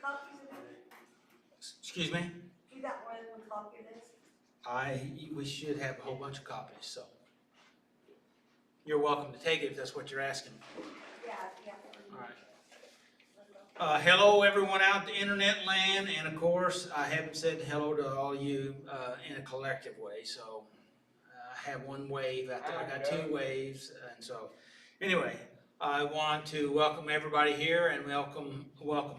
copies of this? Excuse me? You got more than one copy of this? We should have a whole bunch of copies, so. You're welcome to take it if that's what you're asking. Yeah. All right. Hello, everyone out the internet land, and of course, I haven't said hello to all you in a collective way, so I have one wave out there. I got two waves, and so anyway, I want to welcome everybody here and welcome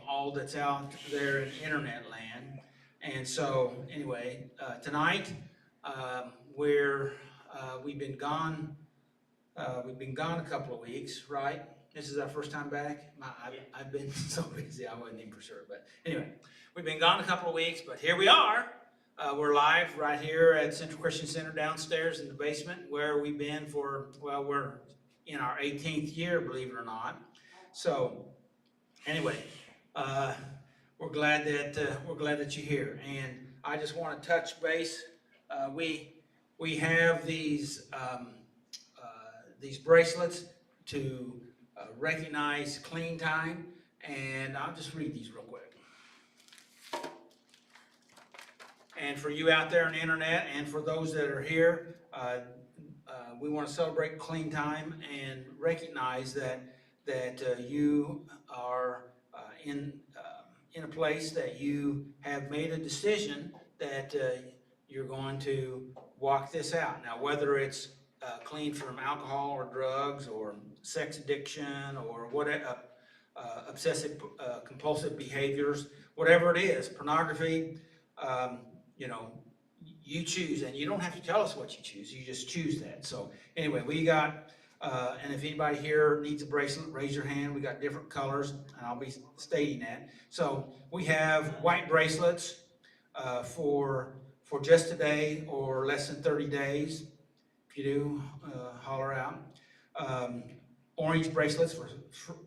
all that's out there in internet land. And so anyway, tonight we've been gone. We've been gone a couple of weeks, right? This is our first time back. I've been so busy, I wasn't even for sure. But anyway, we've been gone a couple of weeks, but here we are. We're live right here at Central Christian Center downstairs in the basement, where we've been for, well, we're in our 18th year, believe it or not. So anyway, we're glad that you're here. And I just want to touch base. We have these bracelets to recognize clean time, and I'll just read these real quick. And for you out there on the internet, and for those that are here, we want to celebrate clean time and recognize that you are in a place that you have made a decision that you're going to walk this out. Now, whether it's clean from alcohol or drugs or sex addiction or whatever, obsessive compulsive behaviors, whatever it is, pornography, you choose, and you don't have to tell us what you choose, you just choose that. So anyway, we got, and if anybody here needs a bracelet, raise your hand. We got different colors, and I'll be stating that. So we have white bracelets for just a day or less than 30 days. If you do, holler out. Orange bracelets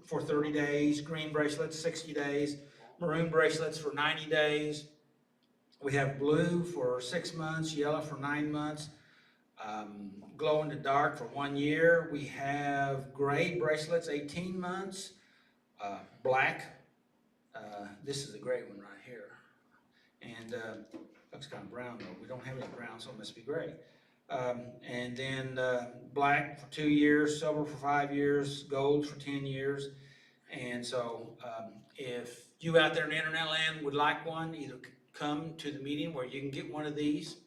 for 30 days, green bracelets 60 days, maroon bracelets for 90 days. We have blue for 6 months, yellow for 9 months, glow in the dark for 1 year. We have gray bracelets, 18 months, black. This is a great one right here. And looks kind of brown though. We don't have any brown, so it must be gray. And then black for 2 years, silver for 5 years, gold for 10 years. And so if you out there in the internet land would like one, either come to the meeting where you can get one of these.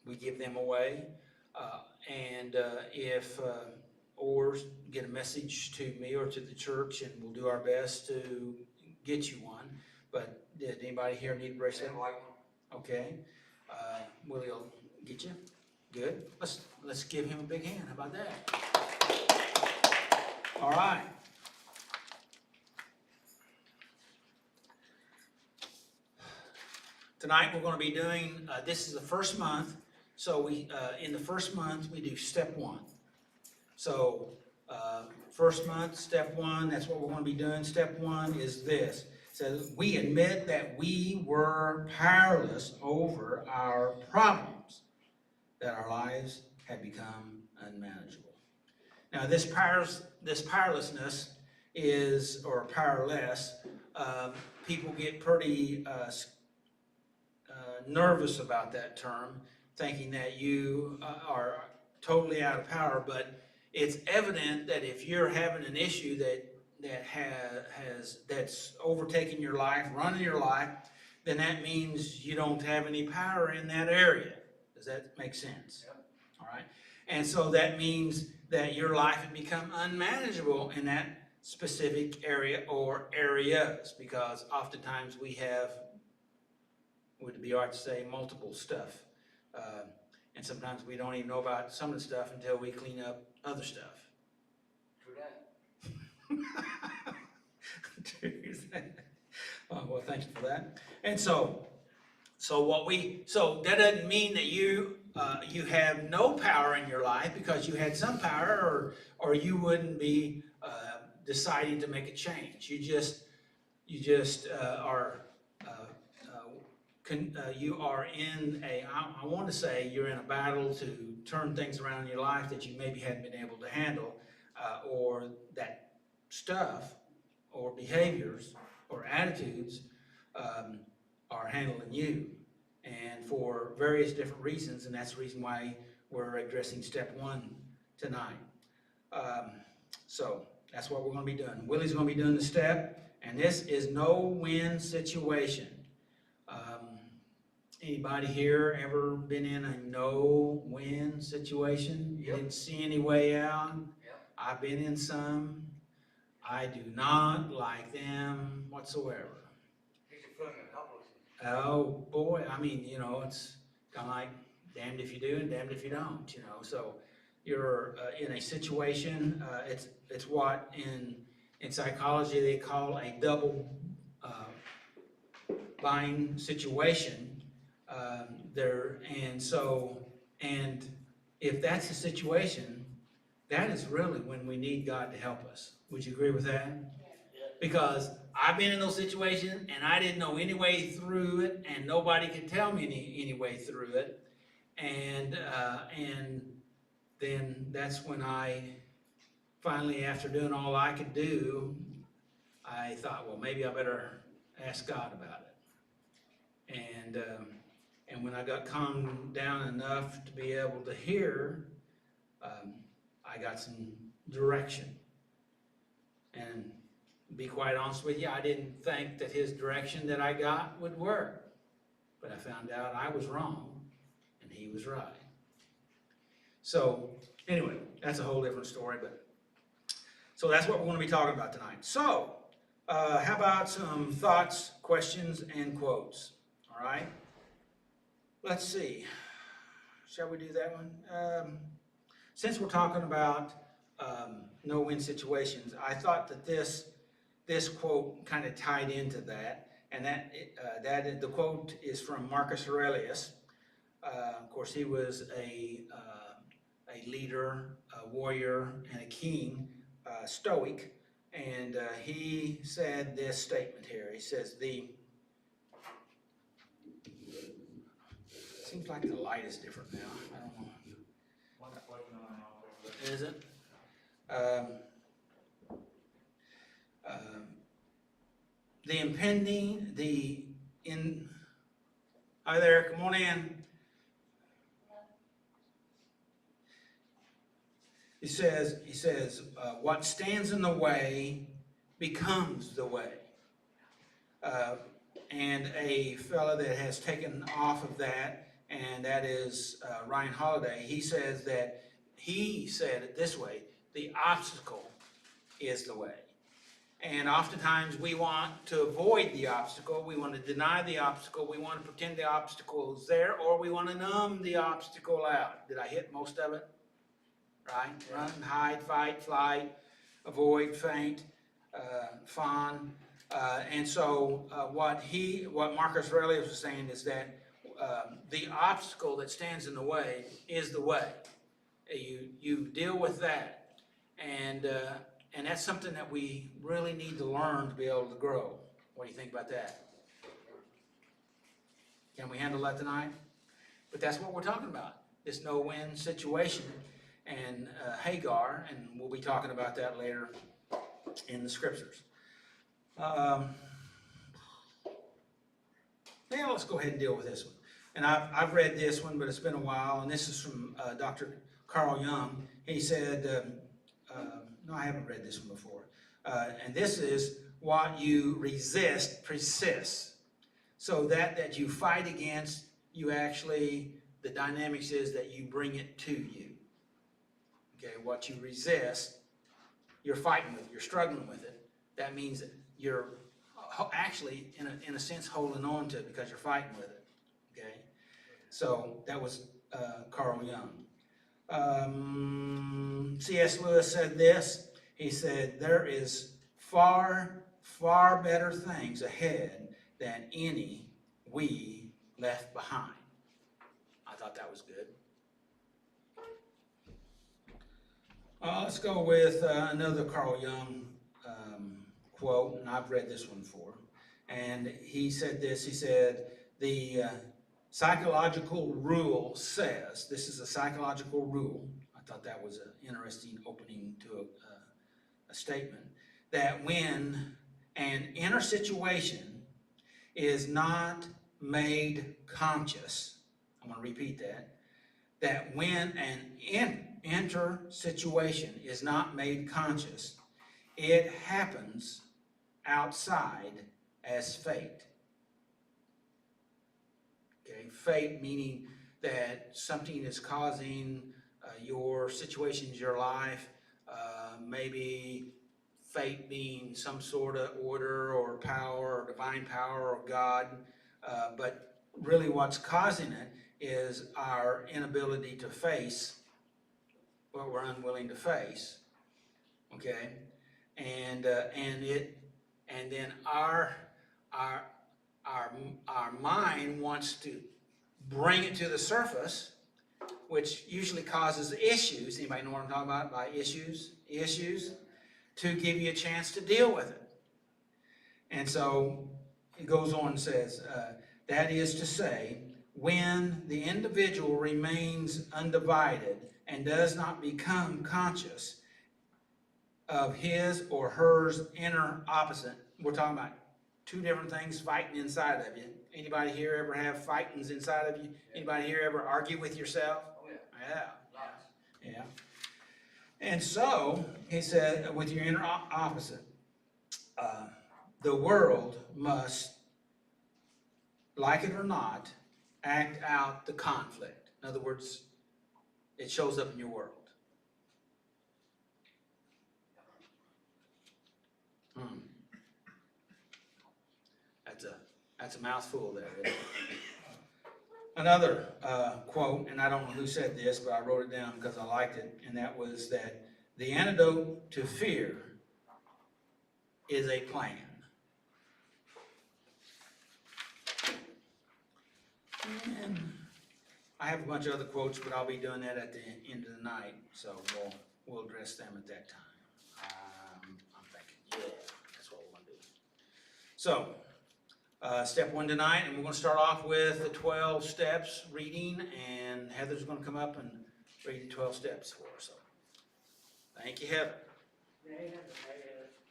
We give them away. Or get a message to me or to the church, and we'll do our best to get you one. But did anybody here need a bracelet? Okay. Willie will get you. Good. Let's give him a big hand. How about that? All right. Tonight we're going to be doing, this is the first month, so in the first month we do step 1. So first month, step 1, that's what we're going to be doing. Step 1 is this. It says, we admit that we were powerless over our problems, that our lives had become unmanageable. Now this powerlessness is, or powerless, people get pretty nervous about that term, thinking that you are totally out of power. But it's evident that if you're having an issue that's overtaking your life, running your life, then that means you don't have any power in that area. Does that make sense? Yep. All right. And so that means that your life has become unmanageable in that specific area or areas, because oftentimes we have, would it be all right to say, multiple stuff. And sometimes we don't even know about some of the stuff until we clean up other stuff. True that. Well, thank you for that. And so that doesn't mean that you have no power in your life, because you had some power, or you wouldn't be deciding to make a change. You just are. You are in I want to say you're in a battle to turn things around in your life that you maybe hadn't been able to handle, or that stuff or behaviors or attitudes are handling you, and for various different reasons, and that's the reason why we're addressing step one tonight. So that's what we're going to be doing. Willie's going to be doing the step, and this is no-win situation. Anybody here ever been in a no-win situation? You Yep. didn't see any way out? Yep. I've been in some. I do not like them whatsoever. He's a feeling of helplessness. Oh, boy, I mean, it's kind of like damned if you do and damned if you don't, so you're in a situation, it's what in psychology they call a double bind situation. And if that's the situation, that is really when we need God to help us. Would you agree with that? Because I've been in those situations and I didn't know any way through it, and nobody could tell me any way through it. And then that's when I finally, after doing all I could do, I thought, well, maybe I better ask God about it. And when I got calmed down enough to be able to hear, I got some direction. And to be quite honest with you, I didn't think that his direction that I got would work. But I found out I was wrong and he was right. So anyway, that's a whole different story. So that's what we're going to be talking about tonight. So how about some thoughts, questions, and quotes? All right. Let's see. Shall we do that one? Since we're talking about no-win situations, I thought that this quote kind of tied into that, and the quote is from Marcus Aurelius. Of course, he was a leader, a warrior, and a king, Stoic, and he said this statement here. He says, seems like the light is different now. I don't know. Is it? Hi there, come on in. He says, what stands in the way becomes the way. And a fellow that has taken off of that, and that is Ryan Holiday, he said it this way: the obstacle is the way. And oftentimes we want to avoid the obstacle, we want to deny the obstacle, we want to pretend the obstacle is there, or we want to numb the obstacle out. Did I hit most of it? Right? Run, hide, fight, flight, avoid, faint, fawn. And so what Marcus Aurelius was saying is that the obstacle that stands in the way is the way. You deal with that, and that's something that we really need to learn to be able to grow. What do you think about that? Can we handle that tonight? But that's what we're talking about, this no-win situation and Hagar, and we'll be talking about that later in the scriptures. Yeah, let's go ahead and deal with this one. And I've read this one, but it's been a while, and this is from Dr. Carl Jung. He said, no, I haven't read this one before. And this is, what you resist persists. So that you fight against, you actually, the dynamics is that you bring it to you. Okay, what you resist, you're fighting with, you're struggling with it. That means that you're actually, in a sense, holding on to it because you're fighting with it. Okay, so that was Carl Jung. C.S. Lewis said this. He said, there is far, far better things ahead than any we left behind. I thought that was good. Let's go with another Carl Jung quote, and I've read this one before. And he said this, he said, the psychological rule says, this is a psychological rule, I thought that was an interesting opening to a statement, that when an inner situation is not made conscious, I'm going to repeat that, that when an inner situation is not made conscious, it happens outside as fate. Okay, fate meaning that something is causing your situations, your life, maybe fate being some sort of order or power or divine power or God, but really what's causing it is our inability to face what we're unwilling to face. Okay, and then our mind wants to bring it to the surface, which usually causes issues. Anybody know what I'm talking about by issues? Issues, to give you a chance to deal with it. And so it goes on and says, that is to say, when the individual remains undivided and does not become conscious of his or hers inner opposite. We're talking about two different things fighting inside of you. Anybody here ever have fightings inside of you? Anybody here ever argue with yourself? Oh, yeah. Yeah. Lots. Yeah. And so, he said, with your inner opposite, the world must, like it or not, act out the conflict. In other words, it shows up in your world. That's a mouthful there. Isn't it? Another quote, and I don't know who said this, but I wrote it down because I liked it, and that was that the antidote to fear is a plan. And I have a bunch of other quotes, but I'll be doing that at the end of the night, so we'll address them at that time. I'm thinking, yeah, that's what we're going to do. So, step one tonight, and we're going to start off with the 12 steps reading, and Heather's going to come up and read the 12 steps for us. So, thank you, Heather.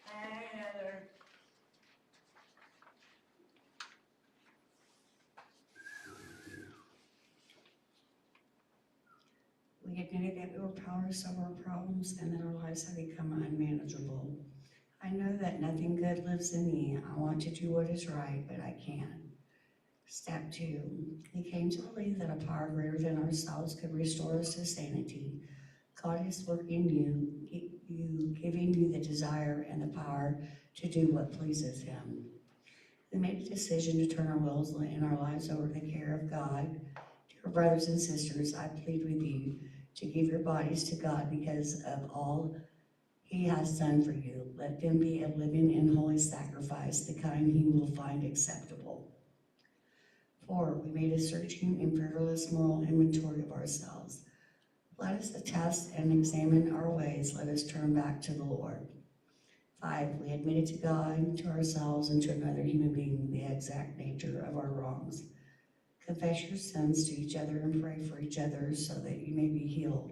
Hi, Heather. We admitted that we were powerless over our problems and that our lives have become unmanageable. I know that nothing good lives in me. I want to do what is right, but I can't. Step 2. We came to believe that a power greater than ourselves could restore us to sanity. God is working you, giving you the desire and the power to do what pleases Him. We made a decision to turn our wills and our lives over to the care of God. Dear brothers and sisters, I plead with you to give your bodies to God because of all He has done for you. Let them be a living and holy sacrifice, the kind He will find acceptable. 4. We made a searching and fearless moral inventory of ourselves. Let us attest and examine our ways. Let us turn back to the Lord. 5. We admitted to God, to ourselves, and to another human being the exact nature of our wrongs. Confess your sins to each other and pray for each other so that you may be healed.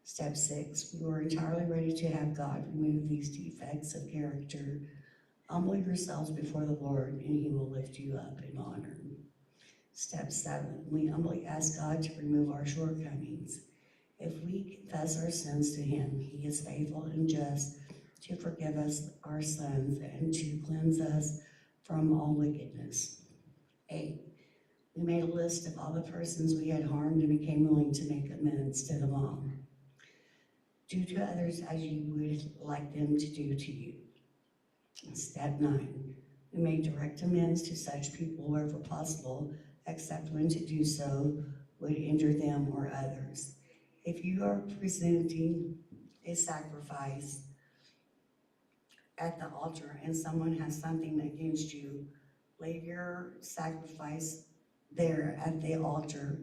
Step 6. We were entirely ready to have God remove these defects of character. Humble yourselves before the Lord, and He will lift you up in honor. Step 7. We humbly ask God to remove our shortcomings. If we confess our sins to Him, He is faithful and just to forgive us our sins and to cleanse us from all wickedness. 8. We made a list of all the persons we had harmed and became willing to make amends to them all. Do to others as you would like them to do to you. Step 9. We made direct amends to such people wherever possible, except when to do so would injure them or others. If you are presenting a sacrifice at the altar and someone has something against you, leave your sacrifice there at the altar